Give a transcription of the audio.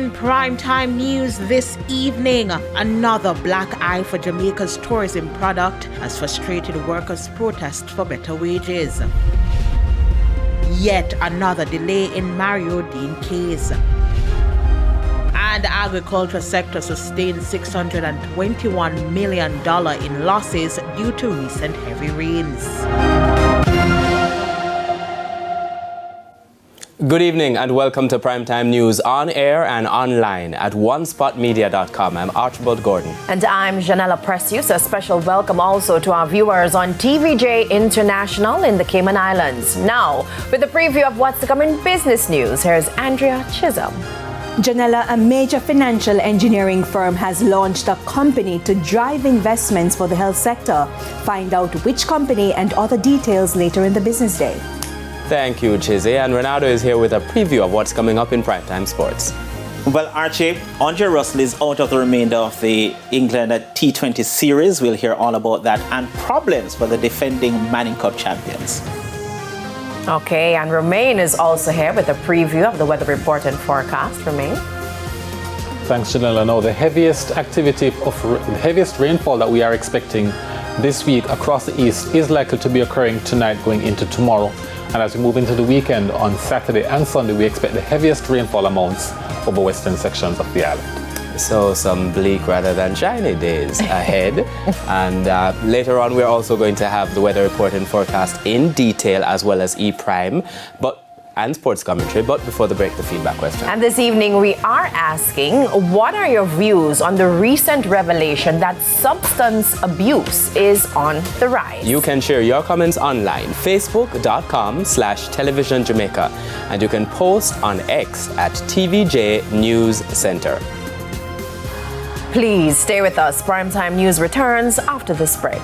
In primetime news this evening, another black eye for Jamaica's tourism product as frustrated workers protest for better wages. Yet another delay in Mario Dean case. And the agriculture sector sustained $621 million in losses due to recent heavy rains. Good evening and welcome to Primetime News on air and online at onespotmedia.com. I'm Archibald Gordon. And I'm Janella Precious. A special welcome also to our viewers on TVJ International in the Cayman Islands. Now, with a preview of what's to come in business news, here's Andrea Chisholm. Janella, a major financial engineering firm has launched a company to drive investments for the health sector. Find out which company and other details later in the business day. Thank you, Chizzy. And Ronaldo is here with a preview of what's coming up in Primetime Sports. Well, Archie, Andre Russell is out of the remainder of the England T20 series. We'll hear all about that and problems for the defending Manning Cup champions. Okay, and Romain is also here with a preview of the weather report and forecast. Romain? Thanks, Janella. Now, the heaviest rainfall that we are expecting this week across the east is likely to be occurring tonight going into tomorrow. And as we move into the weekend on Saturday and Sunday, we expect the heaviest rainfall amounts over western sections of the island. So some bleak rather than shiny days ahead. And later on, we're also going to have the weather report and forecast in detail as well as E-Prime and sports commentary. But before the break, the feedback question. And this evening, we are asking, what are your views on the recent revelation that substance abuse is on the rise? You can share your comments online, facebook.com/televisionjamaica. And you can post on X at TVJ News Center. Please stay with us. Primetime News returns after this break.